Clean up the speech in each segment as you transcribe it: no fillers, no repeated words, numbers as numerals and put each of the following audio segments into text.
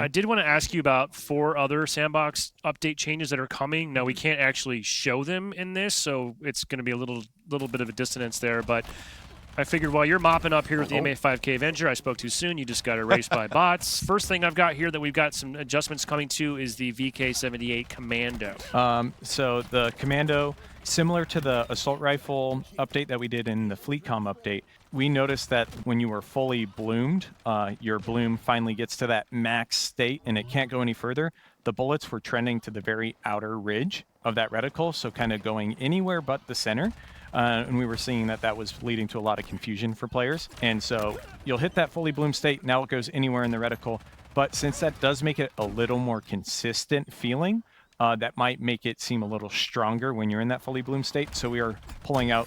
I did want to ask you about 4 other sandbox update changes that are coming. Now, we can't actually show them in this, so it's going to be a little bit of a dissonance there, but I figured while you're mopping up here with the MA5K Avenger, I spoke too soon. You just got erased by bots. First thing I've got here that we've got some adjustments coming to is the VK78 Commando. So the Commando, similar to the assault rifle update that we did in the Fleet Com update, we noticed that when you were fully bloomed, your bloom finally gets to that max state and it can't go any further. The bullets were trending to the very outer ridge of that reticle, so kind of going anywhere but the center. And we were seeing that that was leading to a lot of confusion for players. And so you'll hit that fully bloomed state, now it goes anywhere in the reticle. But since that does make it a little more consistent feeling, that might make it seem a little stronger when you're in that fully bloomed state. So we are pulling out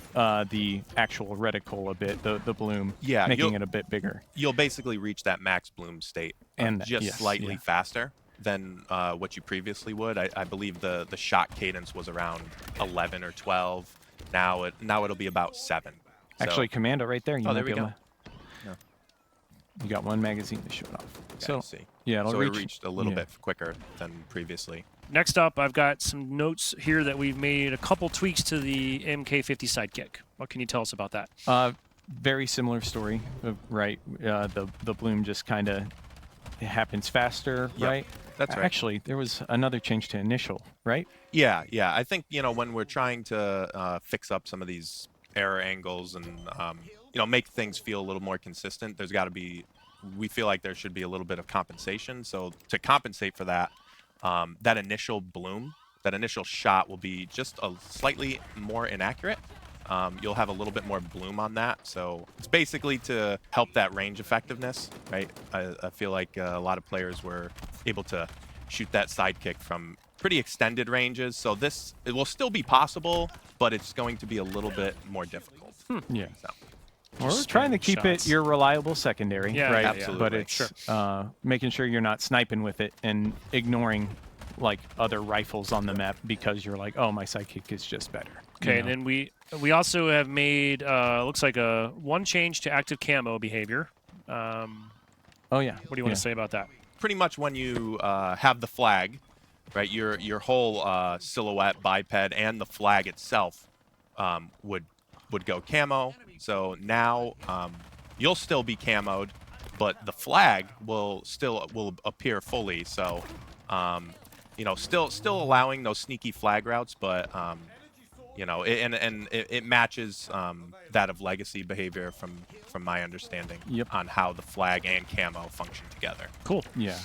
the actual reticle a bit, the bloom, making it a bit bigger. You'll basically reach that max bloom state and just slightly faster than what you previously would. I believe the shot cadence was around 11 or 12. Now it'll be about 7. Actually, Commando right there. There we go. You got 1 magazine to show it off. Okay, so see. Yeah, so it reached a little bit quicker than previously. Next up, I've got some notes here that we've made a couple tweaks to the MK50 Sidekick. What can you tell us about that? Very similar story, right? The bloom just kind of happens faster, right? That's right. Actually, there was another change to initial, right? Yeah. I think, when we're trying to fix up some of these error angles and, make things feel a little more consistent, there's got to be, we feel like there should be a little bit of compensation. So to compensate for that, that initial bloom, that initial shot will be just a slightly more inaccurate. You'll have a little bit more bloom on that. So it's basically to help that range effectiveness, right? I feel like a lot of players were able to shoot that sidekick from pretty extended ranges. So it will still be possible, but it's going to be a little bit more difficult. Yeah. So. We're trying to keep it your reliable secondary, right? Absolutely. But it's making sure you're not sniping with it and ignoring like other rifles on the map because you're like, oh, my sidekick is just better. Okay, and then we also have made looks like a 1 change to active camo behavior. Oh yeah. What do you want to say about that? Pretty much when you have the flag, right? Your whole silhouette, biped, and the flag itself would go camo. So now you'll still be camoed, but the flag will appear fully. So still allowing those sneaky flag routes, but it matches that of legacy behavior from my understanding on how the flag and camo function together. Cool. Yeah.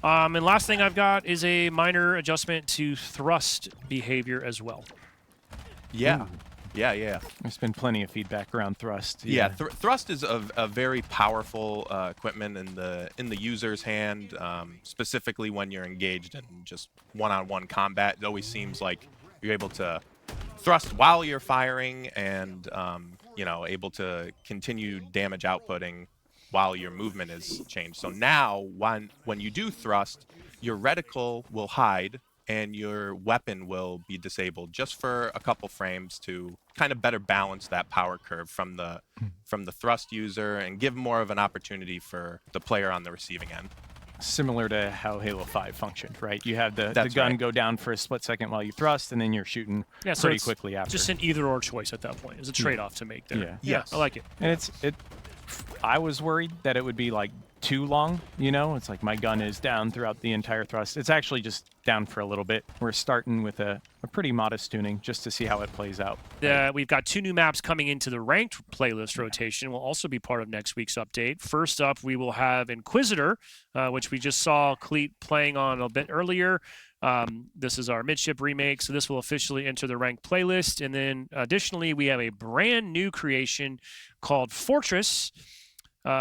And last thing I've got is a minor adjustment to thrust behavior as well. Yeah. Ooh. Yeah. There's been plenty of feedback around thrust. Yeah, thrust is a very powerful equipment in the user's hand, specifically when you're engaged in just one-on-one combat. It always seems like you're able to thrust while you're firing and able to continue damage outputting while your movement is changed. So now when you do thrust, your reticle will hide and your weapon will be disabled just for a couple frames to kind of better balance that power curve from the thrust user and give more of an opportunity for the player on the receiving end. Similar to how Halo 5 functioned, right? You have the gun go down for a split second while you thrust, and then you're shooting pretty quickly after. Just an either-or choice at that point. It's a trade-off to make there. Yeah, I like it. And I was worried that it would be like too long, It's like my gun is down throughout the entire thrust. It's actually just down for a little bit. We're starting with a pretty modest tuning just to see how it plays out. We've got 2 new maps coming into the ranked playlist rotation. Will also be part of next week's update. First up, we will have Inquisitor, which we just saw Cleat playing on a bit earlier. This is our midship remake, so this will officially enter the ranked playlist. And then additionally, we have a brand new creation called Fortress,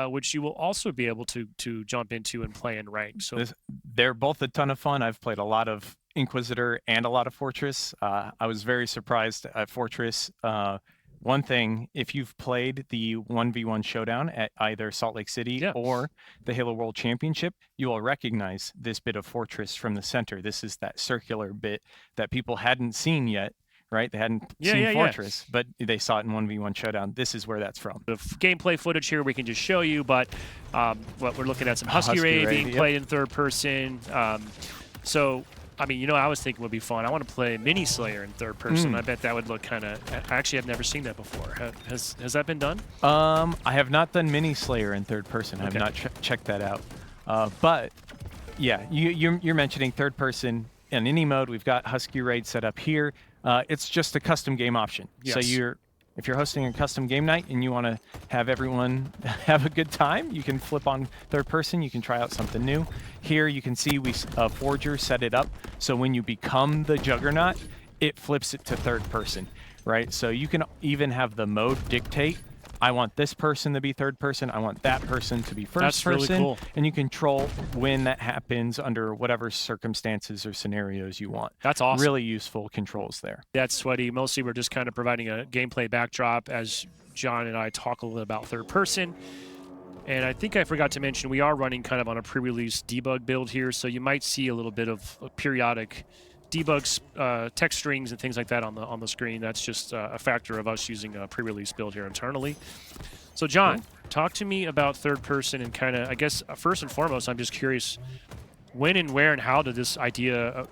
which you will also be able to jump into and play in rank. So they're both a ton of fun. I've played a lot of Inquisitor and a lot of Fortress. I was very surprised at Fortress. One thing, if you've played the 1v1 showdown at either Salt Lake City or the Halo World Championship, you will recognize this bit of Fortress from the center. This is that circular bit that people hadn't seen yet, right? They hadn't Yeah, seen yeah, yeah. Fortress, but they saw it in 1v1 Showdown. This is where that's from. The gameplay footage here we can just show you, but what we're looking at some Husky Ray being yep. played in third person. So, I mean, you know, I was thinking would be fun. I want to play Mini Slayer in third person. I bet that would look kind of. Actually, I've never seen that before. Has that been done? I have not done Mini Slayer in third person. I have not checked that out. But yeah, you're mentioning third person in any mode. We've got Husky Raid set up here. It's just a custom game option. Yes. So if you're hosting a custom game night and you want to have everyone have a good time, you can flip on third person. You can try out something new. Here you can see Forger set it up so when you become the Juggernaut, it flips it to third person, right? So you can even have the mode dictate, I want this person to be third person, I want that person to be first person. That's really cool. And you control when that happens under whatever circumstances or scenarios you want. That's awesome. Really useful controls there. That's Sweaty. Mostly we're just kind of providing a gameplay backdrop as John and I talk a little bit about third person. And I think I forgot to mention we are running kind of on a pre-release debug build here, so you might see a little bit of periodic debugs, text strings and things like that on the screen. That's just a factor of us using a pre-release build here internally. So John, talk to me about third person and kind of, I guess, first and foremost, I'm just curious, when and where and how did this idea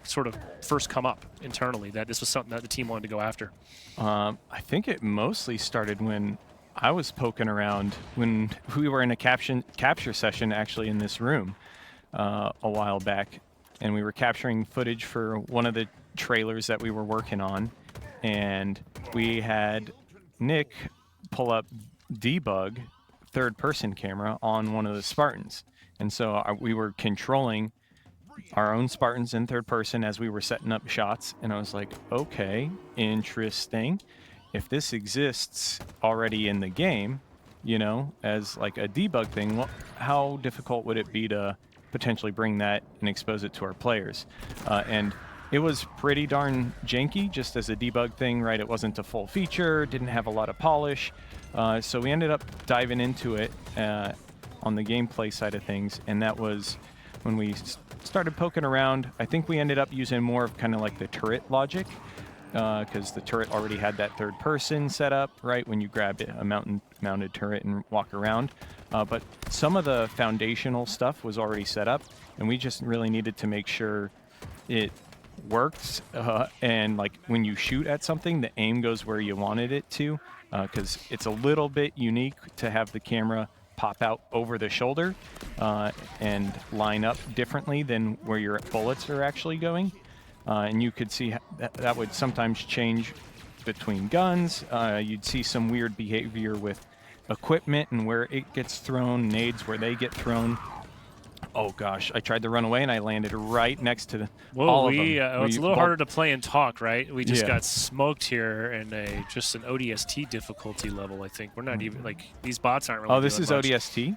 sort of first come up internally, that this was something that the team wanted to go after? I think it mostly started when I was poking around when we were in a capture session actually in this room a while back. And we were capturing footage for one of the trailers that we were working on. And we had Nick pull up debug third-person camera on one of the Spartans. And so we were controlling our own Spartans in third person as we were setting up shots. And I was like, okay, interesting. If this exists already in the game, you know, as like a debug thing, well, how difficult would it be to potentially bring that and expose it to our players? And it was pretty darn janky just as a debug thing, right? It wasn't a full feature, didn't have a lot of polish. So we ended up diving into it on the gameplay side of things. And that was when we started poking around. I think we ended up using more of kind of like the turret logic because the turret already had that third person set up, right? When you grab a mounted turret and walk around. But some of the foundational stuff was already set up, and we just really needed to make sure it works. And like when you shoot at something, the aim goes where you wanted it to, because it's a little bit unique to have the camera pop out over the shoulder and line up differently than where your bullets are actually going. And you could see that would sometimes change between guns. You'd see some weird behavior with equipment and where it gets thrown, nades where they get thrown. Oh gosh, I tried to run away and I landed right next to all of them. It's a little harder to play and talk, right? We just got smoked here in just an ODST difficulty level, I think. We're not even, like, these bots aren't really Oh, this is much. ODST?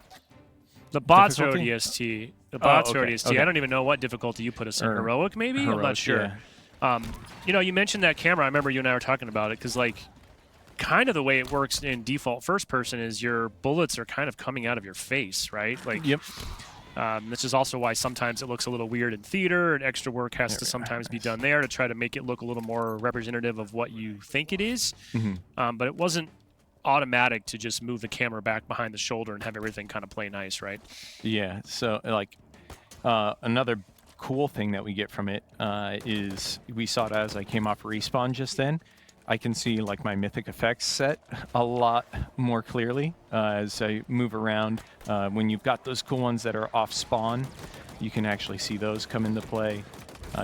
The bots difficulty? are ODST. The bots are ODST. Okay. I don't even know what difficulty you put us in. Heroic, maybe? I'm not sure. Yeah. You know, you mentioned that camera. I remember you and I were talking about it because, like, kind of the way it works in default first person is your bullets are kind of coming out of your face, right? Like, Yep. This is also why sometimes it looks a little weird in theater, and extra work has to sometimes be done there to try to make it look a little more representative of what you think it is. But it wasn't automatic to just move the camera back behind the shoulder and have everything kind of play nice, right? Yeah, so like another cool thing that we get from it is we saw it as I came off respawn just then. I can see like my mythic effects set a lot more clearly as I move around. When you've got those cool ones that are off spawn, you can actually see those come into play.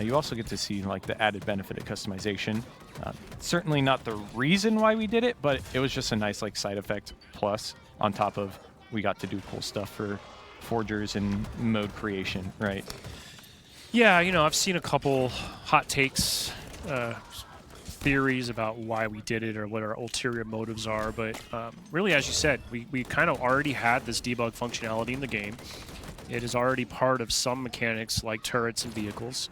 You also get to see like the added benefit of customization. Certainly not the reason why we did it, but it was just a nice like side effect plus on top of we got to do cool stuff for forgers and mode creation, right? Yeah, you know, I've seen a couple hot takes, theories about why we did it or what our ulterior motives are, but really, as you said, we kind of already had this debug functionality in the game. It is already part of some mechanics like turrets and vehicles.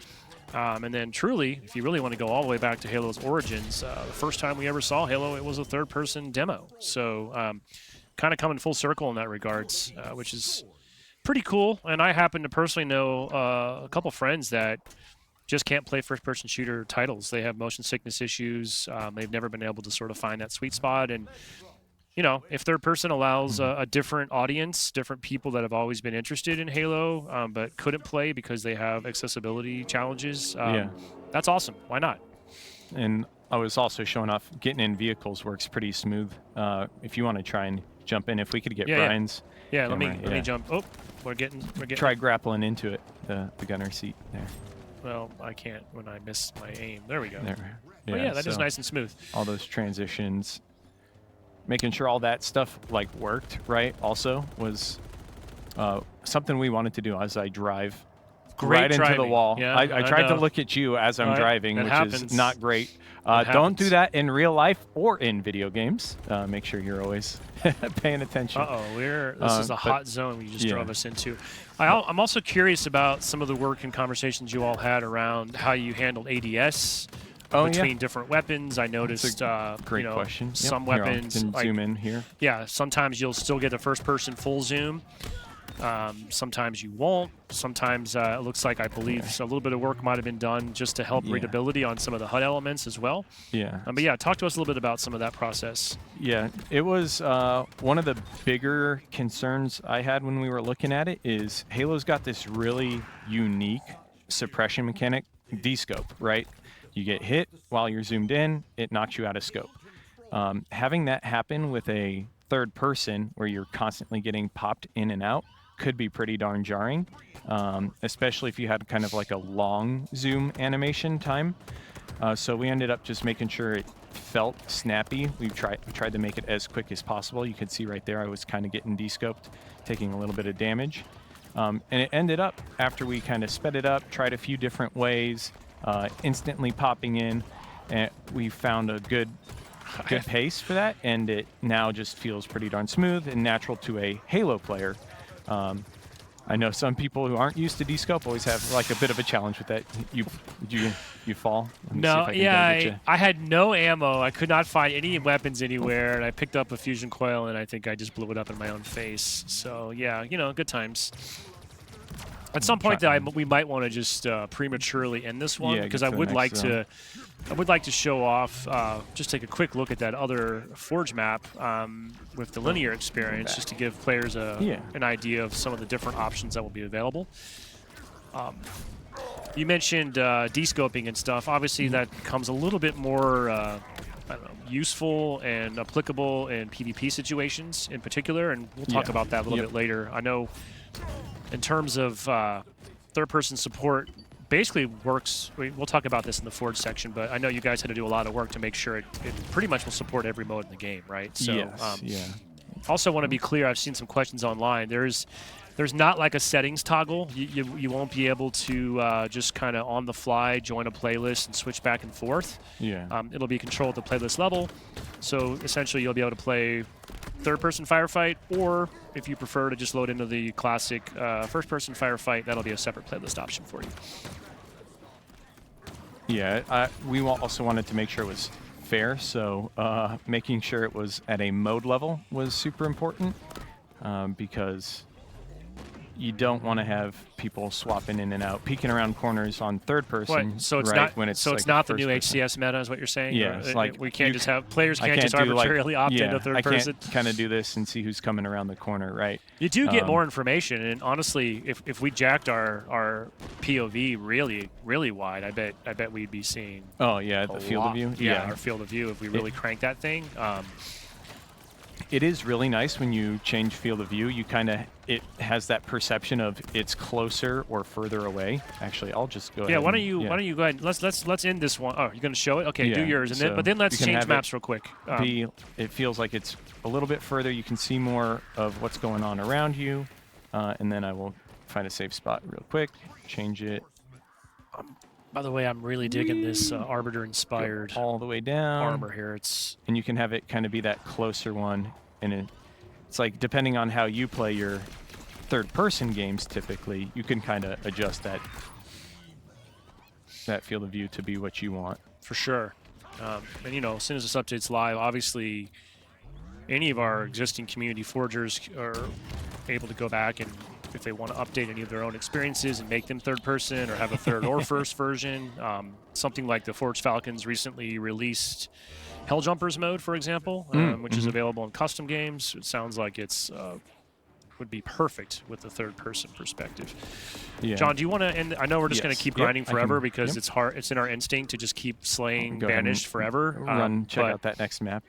And then truly, if you really want to go all the way back to Halo's origins, the first time we ever saw Halo, it was a third-person demo. So kind of coming full circle in that regards, which is pretty cool. And I happen to personally know a couple friends that just can't play first-person shooter titles. They have motion sickness issues. They've never been able to sort of find that sweet spot. And you know, if third person allows a different audience, different people that have always been interested in Halo, but couldn't play because they have accessibility challenges, that's awesome. Why not? And I was also showing off getting in vehicles works pretty smooth. If you want to try and jump in, if we could get Brian's let camera, me jump. Oh, we're getting. Try grappling into it, the gunner seat there. Well, I can't when I miss my aim. There we go. There. Yeah, that is nice and smooth. All those transitions, making sure all that stuff like worked right also was something we wanted to do as I drive right into the wall. Yeah, I tried to look at you as I'm driving, which is not great. Don't do that in real life or in video games. Make sure you're always paying attention. This is a hot zone we just drove us into. I'm also curious about some of the work and conversations you all had around how you handled ADS between different weapons. I noticed, great question. Some weapons. Zoom in here. Yeah, sometimes you'll still get a first-person full zoom. Sometimes you won't. Sometimes it looks like, I believe, a little bit of work might have been done just to help readability on some of the HUD elements as well. Yeah. But yeah, talk to us a little bit about some of that process. Yeah, it was one of the bigger concerns I had when we were looking at it is Halo's got this really unique suppression mechanic, D-scope, right? You get hit while you're zoomed in, it knocks you out of scope. Having that happen with a third person where you're constantly getting popped in and out could be pretty darn jarring, especially if you had kind of like a long zoom animation time. So we ended up just making sure it felt snappy. We tried to make it as quick as possible. You could see right there I was kind of getting de-scoped, taking a little bit of damage. And it ended up, after we kind of sped it up, tried a few different ways, instantly popping in, and we found a good pace for that, and it now just feels pretty darn smooth and natural to a Halo player. I know some people who aren't used to D-scope always have like a bit of a challenge with that. You fall? No, I had no ammo. I could not find any weapons anywhere, and I picked up a fusion coil, and I think I just blew it up in my own face. So yeah, you know, good times. At some point, we might want to just prematurely end this one, because I would like to show off, just take a quick look at that other Forge map with the linear experience, just to give players an idea of some of the different options that will be available. You mentioned de-scoping and stuff. Obviously, that becomes a little bit more I don't know, useful and applicable in PvP situations in particular, and we'll talk about that a little bit later. I know in terms of third-person support, basically works. We'll talk about this in the Forge section, but I know you guys had to do a lot of work to make sure it pretty much will support every mode in the game, right? So, also want to be clear, I've seen some questions online. There's not like a settings toggle. You won't be able to just kind of on the fly join a playlist and switch back and forth. It'll be controlled at the playlist level. So essentially you'll be able to play third-person firefight, or if you prefer to just load into the classic first-person firefight, that'll be a separate playlist option for you. Yeah, we also wanted to make sure it was fair, so making sure it was at a mode level was super important, because you don't want to have people swapping in and out, peeking around corners on third person. So it's not when it's it's not the new HCS meta, is what you're saying? Yeah, it's like we can't just have players can't just arbitrarily opt into third person. I can't kind of do this and see who's coming around the corner, right? You do get more information, and honestly, if we jacked our POV really wide, I bet we'd be seeing. Oh yeah, the field of view. Yeah, our field of view if we really crank that thing. It is really nice when you change field of view. You it has that perception of it's closer or further away. Actually, I'll just go ahead. Yeah, why don't you go ahead? Let's end this one. Oh, you're going to show it? Okay, do yours, and but then let's change maps real quick. It feels like it's a little bit further. You can see more of what's going on around you, and then I will find a safe spot real quick. Change it. By the way, I'm really digging this Arbiter-inspired all the way down armor here. And you can have it kind of be that closer one, and it's like depending on how you play your third-person games, typically you can kind of adjust that field of view to be what you want. For sure. And you know, as soon as this update's live, obviously any of our existing community forgers are able to go back and if they want to update any of their own experiences and make them third person or have a third or first version. Something like the Forge Falcons recently released Helljumpers mode, for example, which is available in custom games. It sounds like it's would be perfect with the third-person perspective. Yeah. John, do you want to end? I know we're just going to keep grinding forever because yep. it's hard. It's in our instinct to just keep slaying Go ahead and Banished forever. Check out that next map.